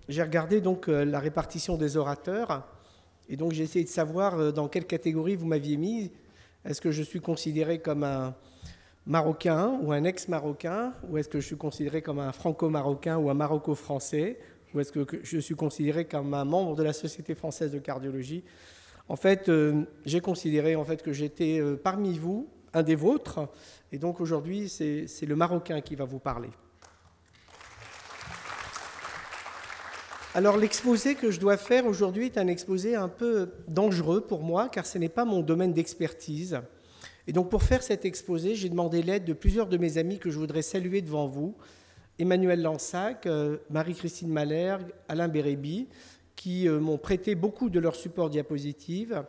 j'ai regardé donc la répartition des orateurs et donc j'ai essayé de savoir dans quelle catégorie vous m'aviez mis. Est-ce que je suis considéré comme un Marocain ou un ex-Marocain, ou est-ce que je suis considéré comme un Franco-Marocain ou un Maroco-Français, ou est-ce que je suis considéré comme un membre de la Société française de cardiologie? En fait, j'ai considéré en fait que j'étais parmi vous, un des vôtres, et donc aujourd'hui c'est le Marocain qui va vous parler. Alors l'exposé que je dois faire aujourd'hui est un exposé un peu dangereux pour moi, car ce n'est pas mon domaine d'expertise. Et donc pour faire cet exposé, j'ai demandé l'aide de plusieurs de mes amis que je voudrais saluer devant vous. Emmanuel Lansac, Marie-Christine Malherbe, Alain Bérébi, qui m'ont prêté beaucoup de leur support diapositive.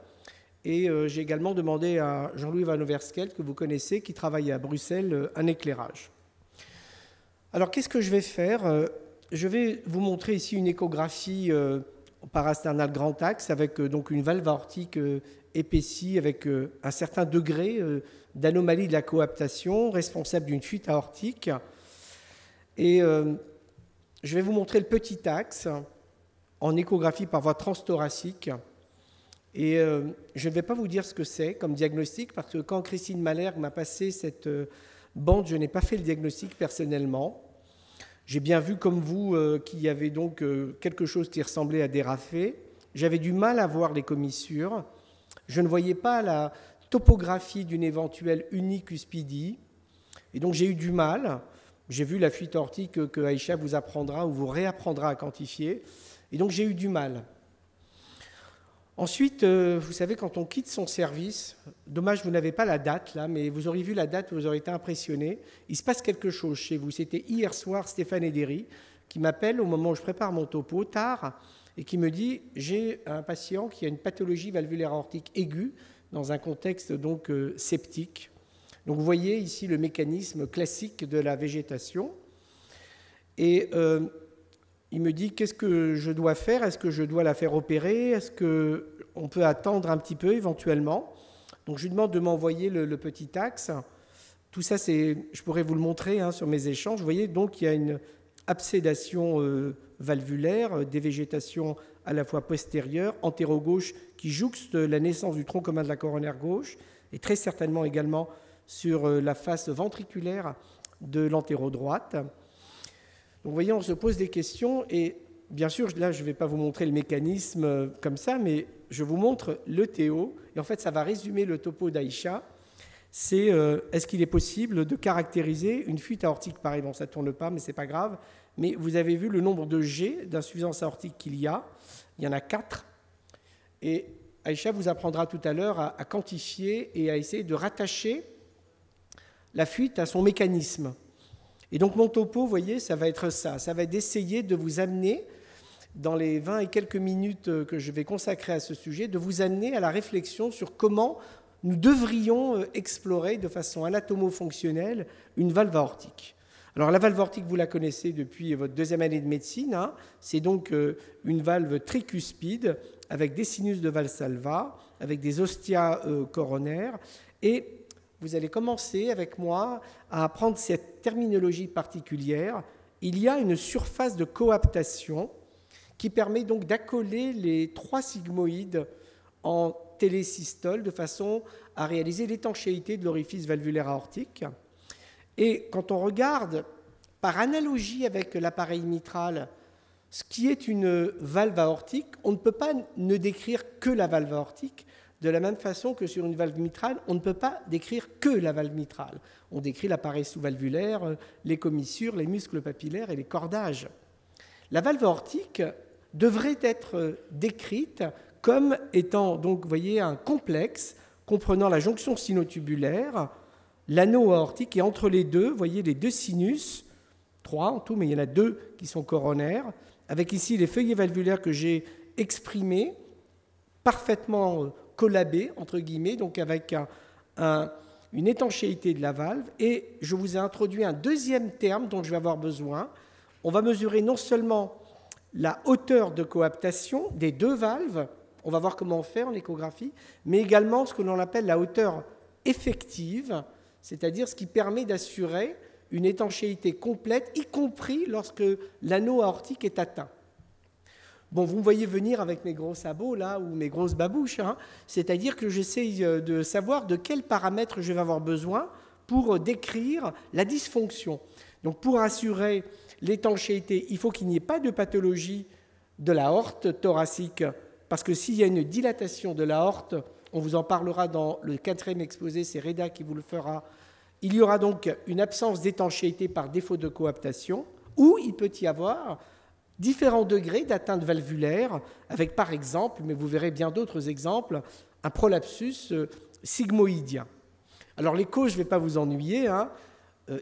Et j'ai également demandé à Jean-Louis Van Overskelt, que vous connaissez, qui travaille à Bruxelles, un éclairage. Alors qu'est-ce que je vais faire? Je vais vous montrer ici une échographie parasternale grand axe avec donc une valve aortique épaissie avec un certain degré d'anomalie de la coaptation responsable d'une fuite aortique. Et je vais vous montrer le petit axe en échographie par voie transthoracique. Et je ne vais pas vous dire ce que c'est comme diagnostic parce que quand Christine Malherbe m'a passé cette bande, je n'ai pas fait le diagnostic personnellement. J'ai bien vu comme vous qu'il y avait donc quelque chose qui ressemblait à des rafets. J'avais du mal à voir les commissures. Je ne voyais pas la topographie d'une éventuelle unicuspidie. Et donc j'ai eu du mal. J'ai vu la fuite aortique que Aïcha vous apprendra ou vous réapprendra à quantifier. Et donc j'ai eu du mal. Ensuite, vous savez, quand on quitte son service, dommage, vous n'avez pas la date là, mais vous aurez vu la date, vous aurez été impressionné. Il se passe quelque chose chez vous. C'était hier soir Stéphane Edéry qui m'appelle au moment où je prépare mon topo, tard, et qui me dit « J'ai un patient qui a une pathologie valvulaire aortique aiguë dans un contexte donc septique ». Donc vous voyez ici le mécanisme classique de la végétation. Et il me dit qu'est-ce que je dois faire? Est-ce que je dois la faire opérer? Est-ce qu'on peut attendre un petit peu éventuellement? Donc je lui demande de m'envoyer le petit axe. Tout ça, je pourrais vous le montrer sur mes échanges. Vous voyez, donc il y a une absédation valvulaire, dévégétation à la fois postérieure, antéro-gauche, qui jouxte la naissance du tronc commun de la coronaire gauche, et très certainement également sur la face ventriculaire de l'antéro-droite. Donc vous voyez, on se pose des questions et bien sûr, là, je ne vais pas vous montrer le mécanisme comme ça, mais je vous montre le TO. Et en fait, ça va résumer le topo d'Aïcha. C'est est-ce qu'il est possible de caractériser une fuite aortique pareille? Bon, ça ne tourne pas, mais ce n'est pas grave. Mais vous avez vu le nombre de G d'insuffisance aortique qu'il y a. Il y en a 4. Et Aïcha vous apprendra tout à l'heure à quantifier et à essayer de rattacher la fuite à son mécanisme. Et donc mon topo, vous voyez, ça va être ça. Ça va être d'essayer de vous amener, dans les 20 et quelques minutes que je vais consacrer à ce sujet, de vous amener à la réflexion sur comment nous devrions explorer de façon anatomo-fonctionnelle une valve aortique. Alors la valve aortique, vous la connaissez depuis votre deuxième année de médecine. C'est donc une valve tricuspide avec des sinus de Valsalva, avec des ostia coronaires. Et vous allez commencer avec moi à apprendre cette terminologie particulière. Il y a une surface de coaptation qui permet donc d'accoler les 3 sigmoïdes en télésystole de façon à réaliser l'étanchéité de l'orifice valvulaire aortique. Et quand on regarde par analogie avec l'appareil mitral ce qui est une valve aortique, on ne peut pas ne décrire que la valve aortique. De la même façon que sur une valve mitrale, on ne peut pas décrire que la valve mitrale. On décrit l'appareil sous-valvulaire, les commissures, les muscles papillaires et les cordages. La valve aortique devrait être décrite comme étant, donc, vous voyez, un complexe comprenant la jonction sinotubulaire, l'anneau aortique, et entre les deux, vous voyez les 2 sinus, 3 en tout, mais il y en a 2 qui sont coronaires, avec ici les feuillets valvulaires que j'ai exprimés, parfaitement collabé, entre guillemets, donc avec une étanchéité de la valve. Et je vous ai introduit un deuxième terme dont je vais avoir besoin. On va mesurer non seulement la hauteur de coaptation des 2 valves, on va voir comment on fait en échographie, mais également ce que l'on appelle la hauteur effective, c'est-à-dire ce qui permet d'assurer une étanchéité complète, y compris lorsque l'anneau aortique est atteint. Bon, vous me voyez venir avec mes gros sabots là, ou mes grosses babouches, hein. C'est-à-dire que j'essaye de savoir de quels paramètres je vais avoir besoin pour décrire la dysfonction. Donc pour assurer l'étanchéité, il faut qu'il n'y ait pas de pathologie de l'aorte thoracique, parce que s'il y a une dilatation de l'aorte, on vous en parlera dans le 4e exposé, c'est Reda qui vous le fera, il y aura donc une absence d'étanchéité par défaut de coaptation, ou il peut y avoir différents degrés d'atteinte valvulaire, avec par exemple, mais vous verrez bien d'autres exemples, un prolapsus sigmoïdien. Alors les causes, je ne vais pas vous ennuyer, hein.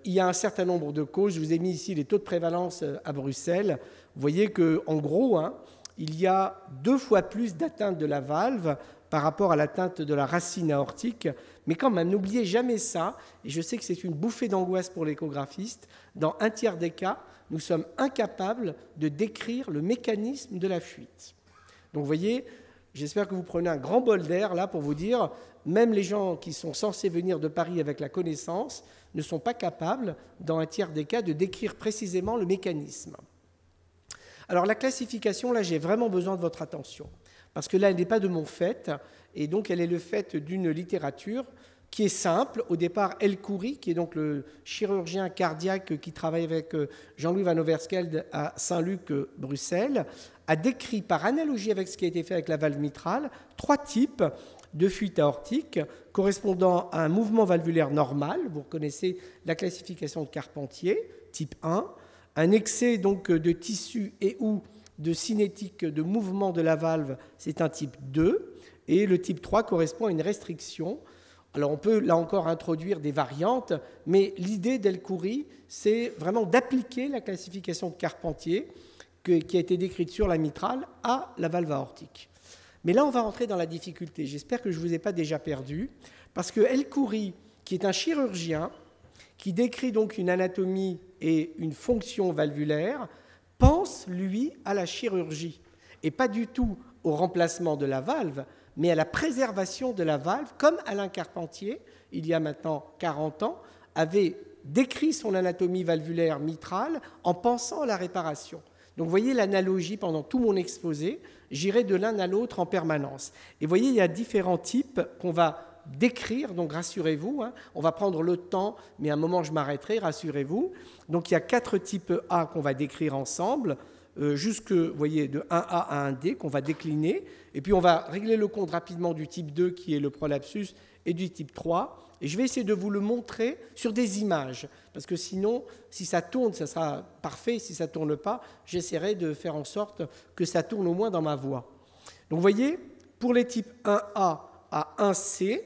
Il y a un certain nombre de causes. Je vous ai mis ici les taux de prévalence à Bruxelles. Vous voyez qu'en gros, hein, il y a 2 fois plus d'atteinte de la valve par rapport à l'atteinte de la racine aortique. Mais quand même, n'oubliez jamais ça, et je sais que c'est une bouffée d'angoisse pour l'échographiste, dans un tiers des cas, nous sommes incapables de décrire le mécanisme de la fuite. Donc vous voyez, j'espère que vous prenez un grand bol d'air là pour vous dire, même les gens qui sont censés venir de Paris avec la connaissance ne sont pas capables, dans un tiers des cas, de décrire précisément le mécanisme. Alors la classification, là, j'ai vraiment besoin de votre attention, parce que là, elle n'est pas de mon fait, et donc elle est le fait d'une littérature qui est simple. Au départ, El Khoury, qui est donc le chirurgien cardiaque qui travaille avec Jean-Louis Van Overskelde à Saint-Luc, Bruxelles, a décrit par analogie avec ce qui a été fait avec la valve mitrale 3 types de fuite aortique correspondant à un mouvement valvulaire normal. Vous reconnaissez la classification de Carpentier, type 1, un excès donc de tissu et ou de cinétique de mouvement de la valve, c'est un type 2, et le type 3 correspond à une restriction. Alors on peut là encore introduire des variantes, mais l'idée d'El Khoury, c'est vraiment d'appliquer la classification de Carpentier qui a été décrite sur la mitrale à la valve aortique. Mais là, on va rentrer dans la difficulté. J'espère que je ne vous ai pas déjà perdu, parce que El Khoury, qui est un chirurgien, qui décrit donc une anatomie et une fonction valvulaire, pense, lui, à la chirurgie, et pas du tout au remplacement de la valve, mais à la préservation de la valve, comme Alain Carpentier, il y a maintenant 40 ans, avait décrit son anatomie valvulaire mitrale en pensant à la réparation. Donc vous voyez l'analogie pendant tout mon exposé, j'irai de l'un à l'autre en permanence. Et vous voyez, il y a différents types qu'on va décrire, donc rassurez-vous, hein, on va prendre le temps, mais à un moment je m'arrêterai, rassurez-vous. Donc il y a 4 types A qu'on va décrire ensemble, jusque, vous voyez, de 1A à 1D qu'on va décliner, et puis on va régler le compte rapidement du type 2 qui est le prolapsus et du type 3, et je vais essayer de vous le montrer sur des images, parce que sinon, si ça tourne, ça sera parfait, si ça ne tourne pas, j'essaierai de faire en sorte que ça tourne au moins dans ma voix. Donc vous voyez, pour les types 1A à 1C,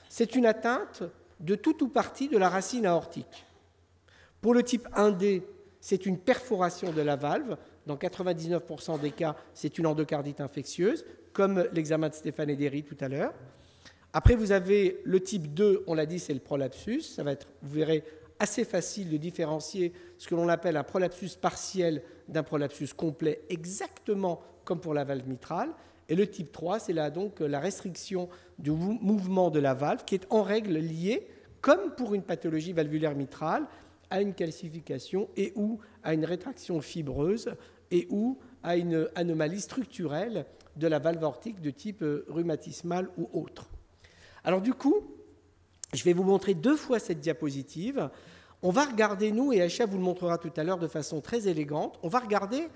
c'est une atteinte de tout ou partie de la racine aortique. Pour le type 1D, c'est une perforation de la valve. Dans 99% des cas, c'est une endocardite infectieuse, comme l'examen de Stéphane Edéry tout à l'heure. Après, vous avez le type 2, on l'a dit, c'est le prolapsus. Ça va être, vous verrez, assez facile de différencier ce que l'on appelle un prolapsus partiel d'un prolapsus complet, exactement comme pour la valve mitrale. Et le type 3, c'est là donc la restriction du mouvement de la valve qui est en règle liée, comme pour une pathologie valvulaire mitrale, à une calcification et ou à une rétraction fibreuse et ou à une anomalie structurelle de la valve aortique de type rhumatismal ou autre. Alors du coup, je vais vous montrer 2 fois cette diapositive. On va regarder, nous, et Aïcha vous le montrera tout à l'heure de façon très élégante, on va regarder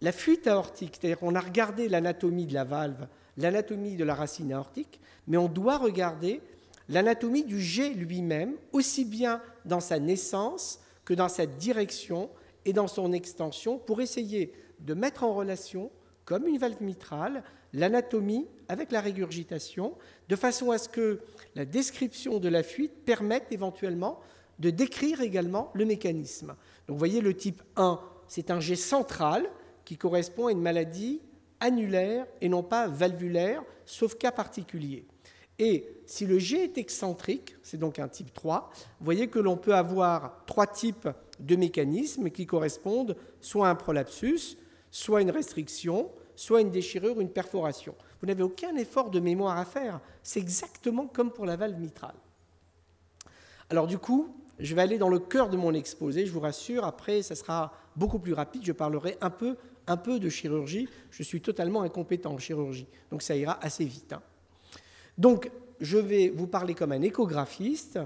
la fuite aortique, c'est-à-dire qu'on a regardé l'anatomie de la valve, l'anatomie de la racine aortique, mais on doit regarder l'anatomie du jet lui-même, aussi bien dans sa naissance que dans sa direction et dans son extension, pour essayer de mettre en relation, comme une valve mitrale, l'anatomie avec la régurgitation, de façon à ce que la description de la fuite permette éventuellement de décrire également le mécanisme. Donc vous voyez, le type 1, c'est un jet central qui correspond à une maladie annulaire et non pas valvulaire, sauf cas particulier. Et si le jet est excentrique, c'est donc un type 3, vous voyez que l'on peut avoir 3 types de mécanismes qui correspondent soit à un prolapsus, soit à une restriction, soit à une déchirure, une perforation. Vous n'avez aucun effort de mémoire à faire. C'est exactement comme pour la valve mitrale. Alors du coup, je vais aller dans le cœur de mon exposé, je vous rassure. Après, ça sera beaucoup plus rapide. Je parlerai un peu un peu de chirurgie, je suis totalement incompétent en chirurgie. Donc ça ira assez vite. Donc je vais vous parler comme un échographiste,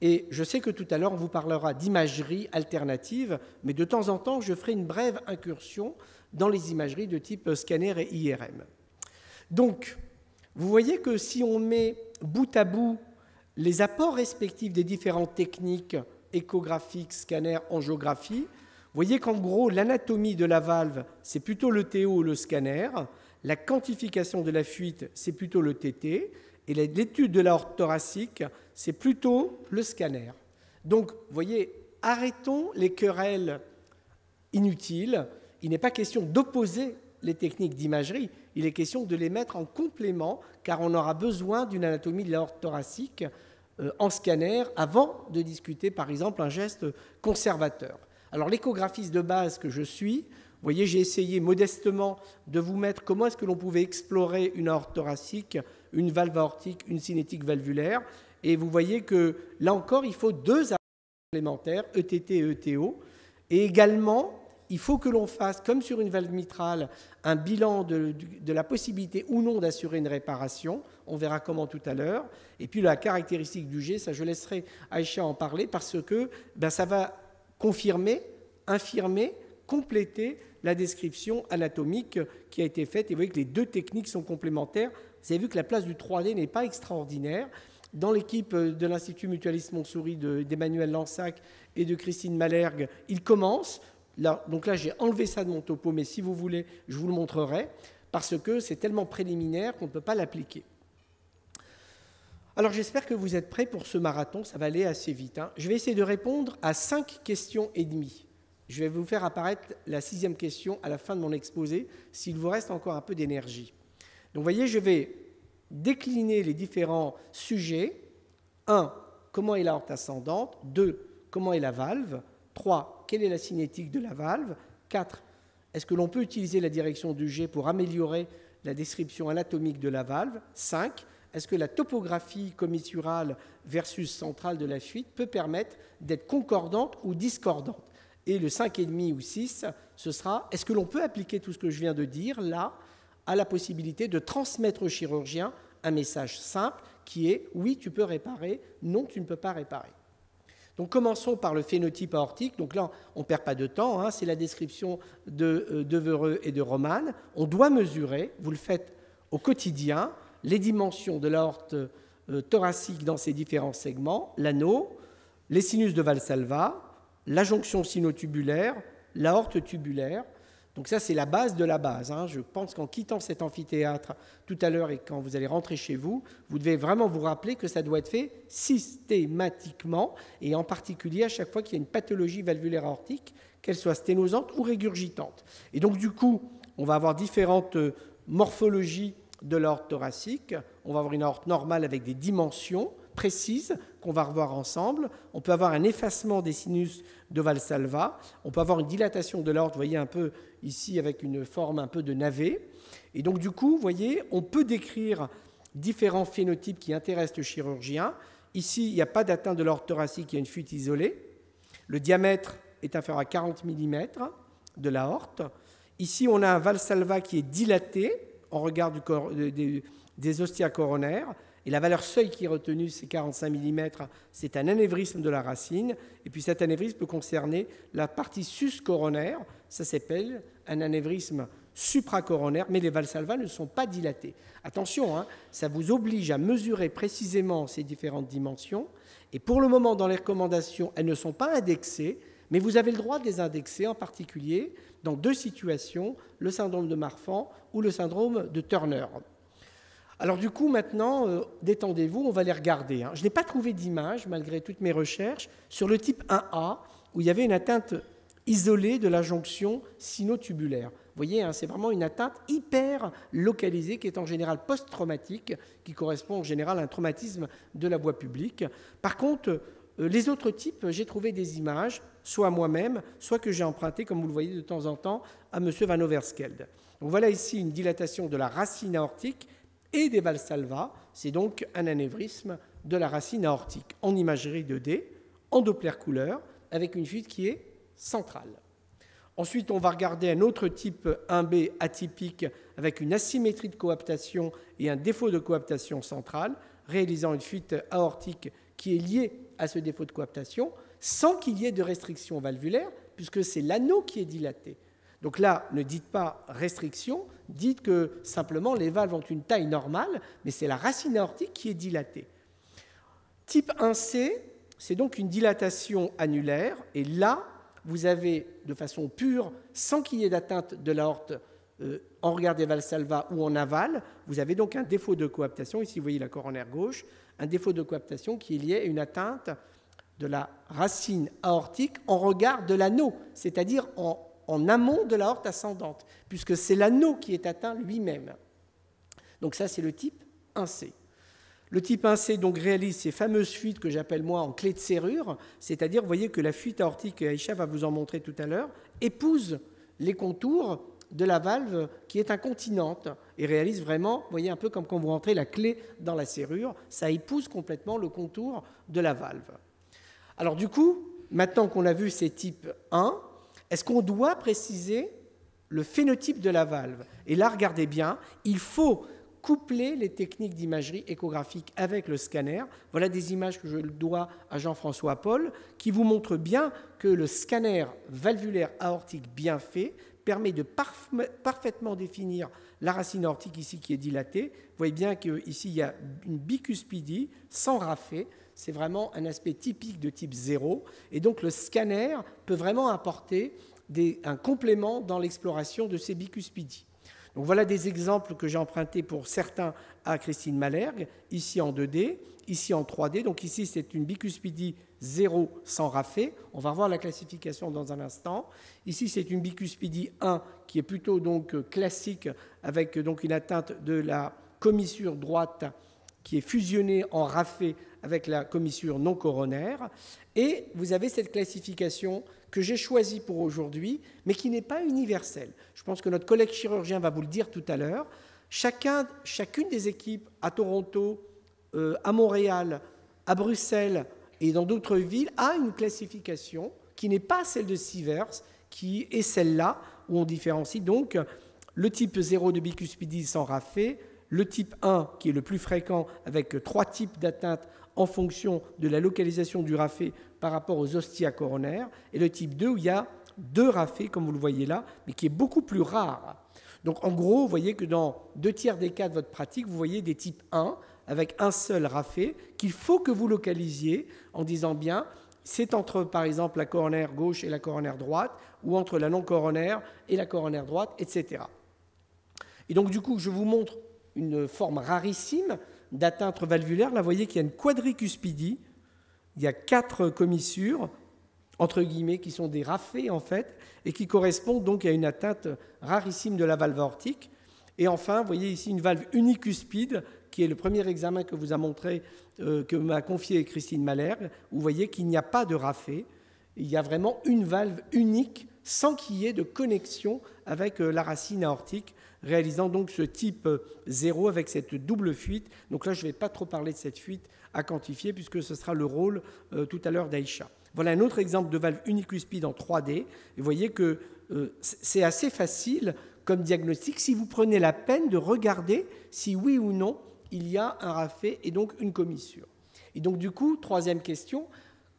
et je sais que tout à l'heure on vous parlera d'imagerie alternative, mais de temps en temps je ferai une brève incursion dans les imageries de type scanner et IRM. Donc vous voyez que si on met bout à bout les apports respectifs des différentes techniques échographiques, scanner, angiographie, vous voyez qu'en gros, l'anatomie de la valve, c'est plutôt le TO ou le scanner, la quantification de la fuite, c'est plutôt le TT, et l'étude de l'aorte thoracique, c'est plutôt le scanner. Donc, vous voyez, arrêtons les querelles inutiles. Il n'est pas question d'opposer les techniques d'imagerie, il est question de les mettre en complément, car on aura besoin d'une anatomie de l'aorte thoracique en scanner avant de discuter, par exemple, un geste conservateur. Alors, l'échographiste de base que je suis, vous voyez, j'ai essayé modestement de vous mettre comment est-ce que l'on pouvait explorer une aorte thoracique, une valve aortique, une cinétique valvulaire. Et vous voyez que, là encore, il faut deux approches complémentaires, ETT et ETO. Et également, il faut que l'on fasse, comme sur une valve mitrale, un bilan de la possibilité ou non d'assurer une réparation. On verra comment tout à l'heure. Et puis, la caractéristique du G, ça je laisserai Aïcha en parler parce que ça va confirmer, infirmer, compléter la description anatomique qui a été faite. Et vous voyez que les deux techniques sont complémentaires. Vous avez vu que la place du 3D n'est pas extraordinaire. Dans l'équipe de l'Institut Mutualiste Montsouris d'Emmanuel Lansac et de Christine Malhergue, ils commencent. Donc là, j'ai enlevé ça de mon topo, mais si vous voulez, je vous le montrerai, parce que c'est tellement préliminaire qu'on ne peut pas l'appliquer. Alors j'espère que vous êtes prêts pour ce marathon, ça va aller assez vite. Je vais essayer de répondre à 5 questions et demie. Je vais vous faire apparaître la 6e question à la fin de mon exposé, s'il vous reste encore un peu d'énergie. Donc vous voyez, je vais décliner les différents sujets. 1. Comment est l'aorte ascendante? 2. Comment est la valve? 3. Quelle est la cinétique de la valve? 4. Est-ce que l'on peut utiliser la direction du G pour améliorer la description anatomique de la valve? 5. Est-ce que la topographie commissurale versus centrale de la fuite peut permettre d'être concordante ou discordante? Et le 5,5 ou 6, ce sera, est-ce que l'on peut appliquer tout ce que je viens de dire là à la possibilité de transmettre au chirurgien un message simple qui est « oui, tu peux réparer, non, tu ne peux pas réparer ». Donc commençons par le phénotype aortique. Donc là, on ne perd pas de temps, c'est la description de Devereux et de Roman. On doit mesurer, vous le faites au quotidien, les dimensions de l'aorte thoracique dans ses différents segments, l'anneau, les sinus de Valsalva, la jonction sinotubulaire, l'aorte tubulaire. Donc ça, c'est la base de la base. Je pense qu'en quittant cet amphithéâtre tout à l'heure et quand vous allez rentrer chez vous, vous devez vraiment vous rappeler que ça doit être fait systématiquement et en particulier à chaque fois qu'il y a une pathologie valvulaire aortique, qu'elle soit sténosante ou régurgitante. Et donc du coup, on va avoir différentes morphologies de l'aorte thoracique. On va avoir une aorte normale avec des dimensions précises qu'on va revoir ensemble. On peut avoir un effacement des sinus de Valsalva. On peut avoir une dilatation de l'aorte, vous voyez un peu ici avec une forme un peu de navet. Et donc du coup, vous voyez, on peut décrire différents phénotypes qui intéressent le chirurgien. Ici, il n'y a pas d'atteinte de l'aorte thoracique, il y a une fuite isolée. Le diamètre est inférieur à 40 mm de l'aorte. Ici, on a un Valsalva qui est dilaté en regard des ostia coronaires. Et la valeur seuil qui est retenue, c'est 45 mm, c'est un anévrisme de la racine. Et puis cet anévrisme peut concerner la partie sus-coronaire, ça s'appelle un anévrisme supracoronaire, mais les valsalva ne sont pas dilatés. Attention, ça vous oblige à mesurer précisément ces différentes dimensions. Et pour le moment, dans les recommandations, elles ne sont pas indexées, mais vous avez le droit de les indexer, en particulier dans 2 situations, le syndrome de Marfan ou le syndrome de Turner. Alors du coup, maintenant, détendez-vous, on va les regarder. Je n'ai pas trouvé d'image, malgré toutes mes recherches, sur le type 1A, où il y avait une atteinte isolée de la jonction sinotubulaire. Vous voyez, c'est vraiment une atteinte hyper localisée, qui est en général post-traumatique, qui correspond en général à un traumatisme de la voie publique. Par contre, les autres types, j'ai trouvé des images, soit moi-même, soit que j'ai emprunté, comme vous le voyez de temps en temps, à M. Van Overskelde. Donc voilà ici une dilatation de la racine aortique, et des valsalva, c'est donc un anévrisme de la racine aortique en imagerie 2D, en Doppler couleur, avec une fuite qui est centrale. Ensuite, on va regarder un autre type 1B atypique avec une asymétrie de coaptation et un défaut de coaptation centrale, réalisant une fuite aortique qui est liée à ce défaut de coaptation, sans qu'il y ait de restriction valvulaire, puisque c'est l'anneau qui est dilaté. Donc là, ne dites pas restriction, dites que simplement les valves ont une taille normale, mais c'est la racine aortique qui est dilatée. Type 1C, c'est donc une dilatation annulaire, et là, vous avez de façon pure, sans qu'il y ait d'atteinte de l'aorte en regard des Valsalva ou en aval, vous avez donc un défaut de coaptation, ici vous voyez la coronaire gauche, un défaut de coaptation qui est lié à une atteinte de la racine aortique en regard de l'anneau, c'est-à-dire en amont de l'aorte ascendante, puisque c'est l'anneau qui est atteint lui-même. Donc ça, c'est le type 1C. Le type 1C donc réalise ces fameuses fuites que j'appelle moi en clé de serrure, c'est-à-dire, vous voyez que la fuite aortique, Aïcha va vous en montrer tout à l'heure, épouse les contours de la valve qui est incontinente et réalise vraiment, vous voyez, un peu comme quand vous rentrez la clé dans la serrure, ça épouse complètement le contour de la valve. Alors du coup, maintenant qu'on a vu ces types 1, est-ce qu'on doit préciser le phénotype de la valve? Et là, regardez bien, il faut coupler les techniques d'imagerie échographique avec le scanner. Voilà des images que je dois à Jean-François Paul, qui vous montrent bien que le scanner valvulaire aortique bien fait permet de parfaitement définir la racine aortique ici qui est dilatée. Vous voyez bien qu'ici, il y a une bicuspidie sans raphée. C'est vraiment un aspect typique de type 0. Et donc, le scanner peut vraiment apporter un complément dans l'exploration de ces bicuspidies. Donc, voilà des exemples que j'ai empruntés pour certains à Christine Malherbe, ici en 2D, ici en 3D. Donc, ici, c'est une bicuspidie 0 sans raphée. On va revoir la classification dans un instant. Ici, c'est une bicuspidie 1 qui est plutôt donc classique avec donc une atteinte de la commissure droite qui est fusionnée en raphée avec la commissure non coronaire. Et vous avez cette classification que j'ai choisie pour aujourd'hui, mais qui n'est pas universelle. Je pense que notre collègue chirurgien va vous le dire tout à l'heure. Chacune des équipes à Toronto, à Montréal, à Bruxelles et dans d'autres villes a une classification qui n'est pas celle de Sievers, qui est celle-là, où on différencie donc le type 0 de bicuspidie sans raphée, le type 1 qui est le plus fréquent avec 3 types d'atteintes en fonction de la localisation du raphée par rapport aux ostia coronaires, et le type 2 où il y a 2 raphées, comme vous le voyez là, mais qui est beaucoup plus rare. Donc en gros, vous voyez que dans 2 tiers des cas de votre pratique, vous voyez des types 1 avec un seul raphée qu'il faut que vous localisiez en disant bien c'est entre par exemple la coronaire gauche et la coronaire droite, ou entre la non coronaire et la coronaire droite, etc. Et donc du coup, je vous montre une forme rarissime d'atteinte valvulaire. Là, vous voyez qu'il y a une quadricuspidie. Il y a 4 commissures, entre guillemets, qui sont des raphées, en fait, et qui correspondent donc à une atteinte rarissime de la valve aortique. Et enfin, vous voyez ici une valve unicuspide, qui est le premier examen que vous a montré, que m'a confié Christine Malherbe, où vous voyez qu'il n'y a pas de raphée. Il y a vraiment une valve unique, sans qu'il y ait de connexion avec la racine aortique, réalisant donc ce type 0 avec cette double fuite. Donc là, je ne vais pas trop parler de cette fuite à quantifier, puisque ce sera le rôle tout à l'heure d'Aïcha. Voilà un autre exemple de valve unicuspide en 3D. Et vous voyez que c'est assez facile comme diagnostic si vous prenez la peine de regarder si oui ou non il y a un raphée et donc une commissure. Et donc du coup, troisième question,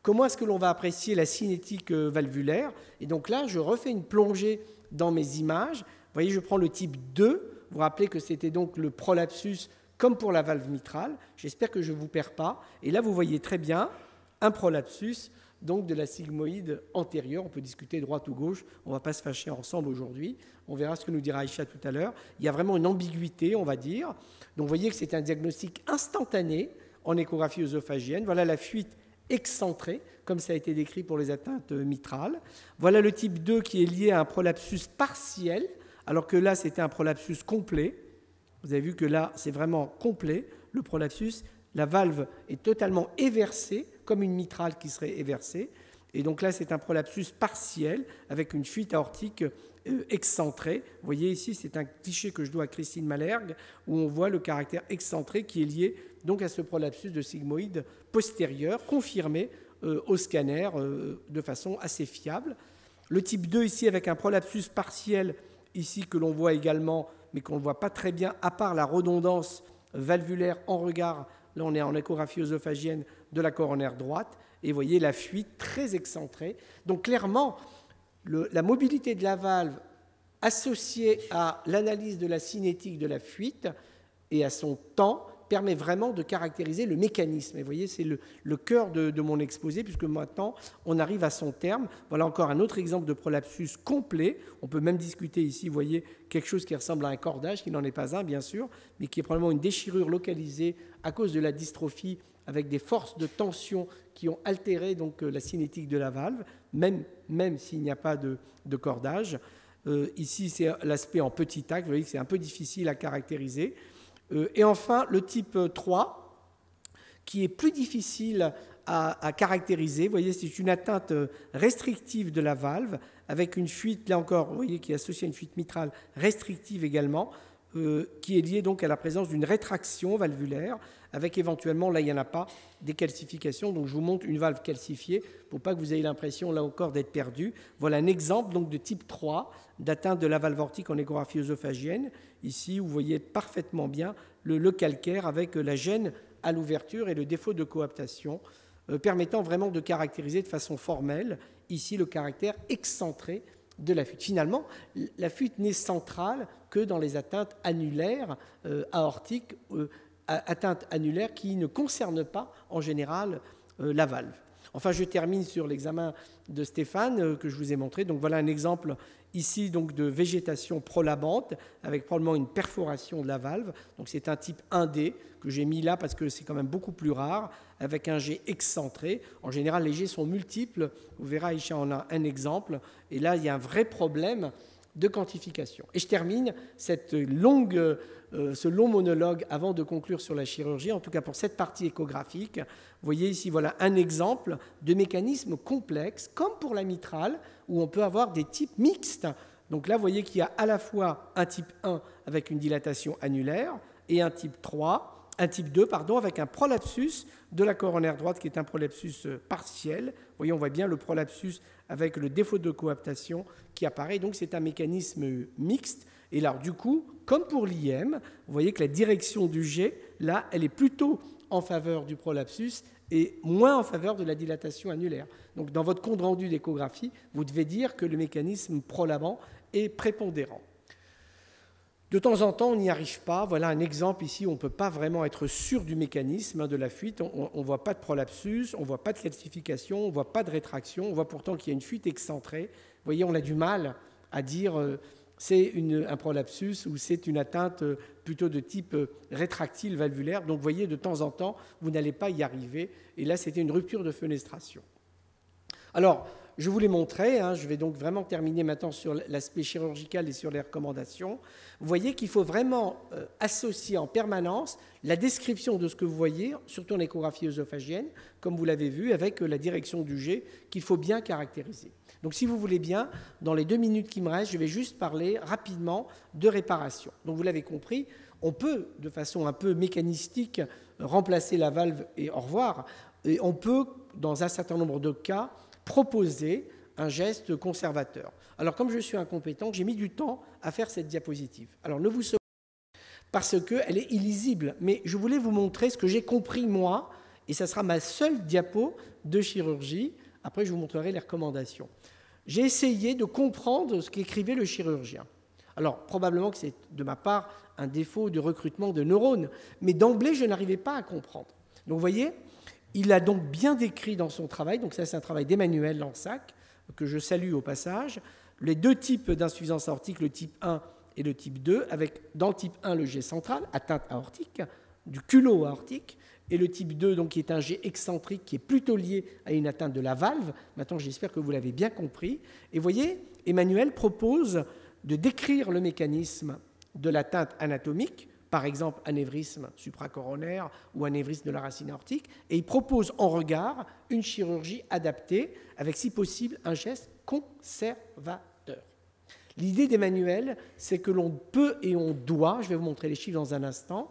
comment est-ce que l'on va apprécier la cinétique valvulaire? Et donc là, je refais une plongée dans mes images. Vous voyez, je prends le type 2. Vous vous rappelez que c'était donc le prolapsus comme pour la valve mitrale. J'espère que je ne vous perds pas. Et là, vous voyez très bien un prolapsus donc de la sigmoïde antérieure. On peut discuter droite ou gauche. On ne va pas se fâcher ensemble aujourd'hui. On verra ce que nous dira Aïcha tout à l'heure. Il y a vraiment une ambiguïté, on va dire. Donc, vous voyez que c'est un diagnostic instantané en échographie œsophagienne. Voilà la fuite excentrée, comme ça a été décrit pour les atteintes mitrales. Voilà le type 2 qui est lié à un prolapsus partiel, alors que là, c'était un prolapsus complet. Vous avez vu que là, c'est vraiment complet, le prolapsus. La valve est totalement éversée, comme une mitrale qui serait éversée. Et donc là, c'est un prolapsus partiel avec une fuite aortique excentrée. Vous voyez ici, c'est un cliché que je dois à Christine Malherbe, où on voit le caractère excentré qui est lié donc à ce prolapsus de sigmoïde postérieur, confirmé au scanner de façon assez fiable. Le type 2 ici avec un prolapsus partiel, ici que l'on voit également, mais qu'on ne voit pas très bien, à part la redondance valvulaire en regard. Là, on est en échographie œsophagienne de la coronaire droite. Et vous voyez la fuite très excentrée. Donc clairement, la mobilité de la valve associée à l'analyse de la cinétique de la fuite et à son temps permet vraiment de caractériser le mécanisme. Et vous voyez, c'est le cœur de mon exposé, puisque maintenant, on arrive à son terme. Voilà encore un autre exemple de prolapsus complet. On peut même discuter ici, vous voyez, quelque chose qui ressemble à un cordage, qui n'en est pas un, bien sûr, mais qui est probablement une déchirure localisée à cause de la dystrophie, avec des forces de tension qui ont altéré donc, la cinétique de la valve, même s'il n'y a pas de cordage. Ici, c'est l'aspect en petit acte. Vous voyez que c'est un peu difficile à caractériser. Et enfin, le type 3, qui est plus difficile à caractériser. Vous voyez, c'est une atteinte restrictive de la valve, avec une fuite, là encore, vous voyez, qui est associée à une fuite mitrale restrictive également, qui est liée donc à la présence d'une rétraction valvulaire, avec éventuellement, là il n'y en a pas, des calcifications. Donc je vous montre une valve calcifiée, pour pas que vous ayez l'impression, là encore, d'être perdu. Voilà un exemple donc, de type 3, d'atteinte de la valve aortique en échographie œsophagienne. Ici, vous voyez parfaitement bien le calcaire avec la gêne à l'ouverture et le défaut de coaptation, permettant vraiment de caractériser de façon formelle, ici, le caractère excentré de la fuite. Finalement, la fuite n'est centrale que dans les atteintes annulaires aortiques, atteintes annulaires qui ne concernent pas en général la valve. Enfin, je termine sur l'examen de Stéphane que je vous ai montré. Donc voilà un exemple ici donc, de végétation prolabante avec probablement une perforation de la valve. Donc c'est un type 1D que j'ai mis là parce que c'est quand même beaucoup plus rare, avec un jet excentré. En général, les jets sont multiples. Vous verrez, Aïcha en a un exemple. Et là, il y a un vrai problème de quantification. Et je termine ce long monologue avant de conclure sur la chirurgie, en tout cas pour cette partie échographique. Vous voyez ici, voilà un exemple de mécanisme complexe, comme pour la mitrale, où on peut avoir des types mixtes. Donc là, vous voyez qu'il y a à la fois un type 1 avec une dilatation annulaire et un type 2, avec un prolapsus de la coronaire droite qui est un prolapsus partiel. Vous voyez, on voit bien le prolapsus avec le défaut de coaptation qui apparaît. Donc c'est un mécanisme mixte. Et là, du coup, comme pour l'IM, vous voyez que la direction du jet, là, elle est plutôt en faveur du prolapsus et moins en faveur de la dilatation annulaire. Donc dans votre compte rendu d'échographie, vous devez dire que le mécanisme prolabant est prépondérant. De temps en temps, on n'y arrive pas. Voilà un exemple ici où on ne peut pas vraiment être sûr du mécanisme de la fuite. On ne voit pas de prolapsus, on ne voit pas de calcification, on ne voit pas de rétraction. On voit pourtant qu'il y a une fuite excentrée. Vous voyez, on a du mal à dire c'est un prolapsus ou c'est une atteinte plutôt de type rétractile valvulaire. Donc vous voyez, de temps en temps, vous n'allez pas y arriver. Et là, c'était une rupture de fenestration. Alors, je vous l'ai montré, je vais donc vraiment terminer maintenant sur l'aspect chirurgical et sur les recommandations. Vous voyez qu'il faut vraiment associer en permanence la description de ce que vous voyez, surtout en échographie œsophagienne, comme vous l'avez vu, avec la direction du jet qu'il faut bien caractériser. Donc si vous voulez bien, dans les 2 minutes qui me restent, je vais juste parler rapidement de réparation. Donc vous l'avez compris, on peut, de façon un peu mécanistique, remplacer la valve et au revoir. Et on peut, dans un certain nombre de cas, proposer un geste conservateur. Alors, comme je suis incompétent, j'ai mis du temps à faire cette diapositive. Alors, ne vous surprenez pas parce qu'elle est illisible, mais je voulais vous montrer ce que j'ai compris moi, et ça sera ma seule diapo de chirurgie. Après, je vous montrerai les recommandations. J'ai essayé de comprendre ce qu'écrivait le chirurgien. Alors, probablement que c'est de ma part un défaut de recrutement de neurones, mais d'emblée, je n'arrivais pas à comprendre. Donc, vous voyez, il a donc bien décrit dans son travail, donc ça c'est un travail d'Emmanuel Lansac, que je salue au passage, les 2 types d'insuffisance aortique, le type 1 et le type 2, avec dans le type 1 le jet central, atteinte aortique, du culot aortique, et le type 2 donc, qui est un jet excentrique qui est plutôt lié à une atteinte de la valve. Maintenant j'espère que vous l'avez bien compris. Et vous voyez, Emmanuel propose de décrire le mécanisme de l'atteinte anatomique, par exemple anévrisme supracoronaire ou anévrisme de la racine aortique, et il propose en regard une chirurgie adaptée avec, si possible, un geste conservateur. L'idée d'Emmanuel, c'est que l'on peut et on doit, je vais vous montrer les chiffres dans un instant,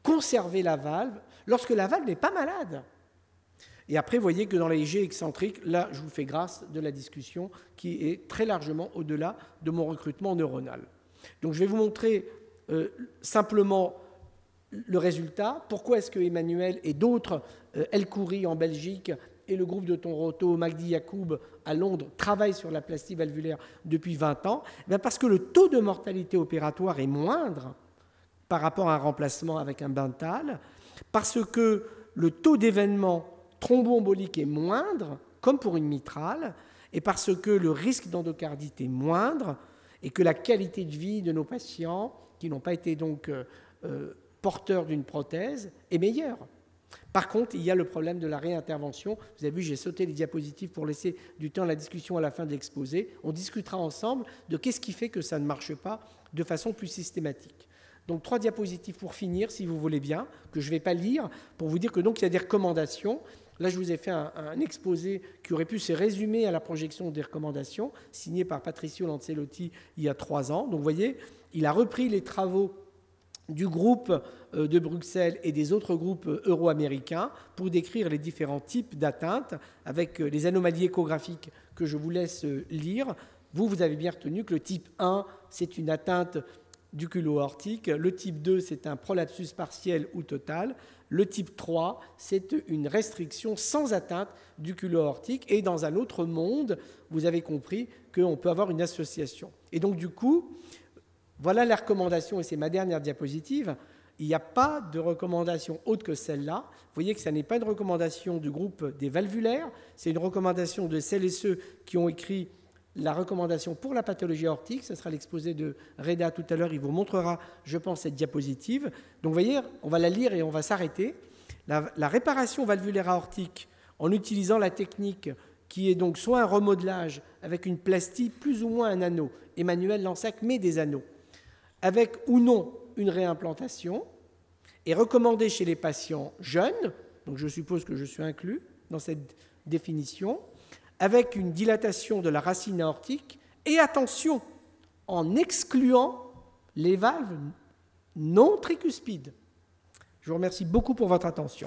conserver la valve lorsque la valve n'est pas malade. Et après, vous voyez que dans la IG excentrique, là, je vous fais grâce de la discussion qui est très largement au-delà de mon recrutement neuronal. Donc, je vais vous montrer simplement le résultat. Pourquoi est-ce que Emmanuel et d'autres, El Khoury en Belgique et le groupe de Toronto, Magdi Yacoub à Londres, travaillent sur la plastie valvulaire depuis 20 ans? Parce que le taux de mortalité opératoire est moindre par rapport à un remplacement avec un Bentall, parce que le taux d'événement thromboembolique est moindre, comme pour une mitrale, et parce que le risque d'endocardite est moindre, et que la qualité de vie de nos patients, qui n'ont pas été donc porteurs d'une prothèse, est meilleure. Par contre, il y a le problème de la réintervention. Vous avez vu, j'ai sauté les diapositives pour laisser du temps à la discussion à la fin de l'exposé. On discutera ensemble de qu'est-ce qui fait que ça ne marche pas de façon plus systématique. Donc 3 diapositives pour finir, si vous voulez bien, que je ne vais pas lire, pour vous dire que donc il y a des recommandations. Là, je vous ai fait un exposé qui aurait pu se résumer à la projection des recommandations, signé par Patricio Lancelotti il y a 3 ans. Donc vous voyez, il a repris les travaux du groupe de Bruxelles et des autres groupes euro-américains pour décrire les différents types d'atteintes avec les anomalies échographiques que je vous laisse lire. Vous avez bien retenu que le type 1, c'est une atteinte du culot aortique. Le type 2, c'est un prolapsus partiel ou total. Le type 3, c'est une restriction sans atteinte du culot aortique. Et dans un autre monde, vous avez compris qu'on peut avoir une association. Et donc, du coup, voilà la recommandation, et c'est ma dernière diapositive. Il n'y a pas de recommandation autre que celle-là. Vous voyez que ce n'est pas une recommandation du groupe des valvulaires, c'est une recommandation de celles et ceux qui ont écrit la recommandation pour la pathologie aortique. Ce sera l'exposé de Reda tout à l'heure, il vous montrera, je pense, cette diapositive. Donc vous voyez, on va la lire et on va s'arrêter. La réparation valvulaire aortique en utilisant la technique qui est donc soit un remodelage avec une plastie plus ou moins un anneau. Emmanuel Lansac met des anneaux, avec ou non une réimplantation, est recommandée chez les patients jeunes, donc je suppose que je suis inclus dans cette définition, avec une dilatation de la racine aortique, et attention, en excluant les valves non tricuspides. Je vous remercie beaucoup pour votre attention.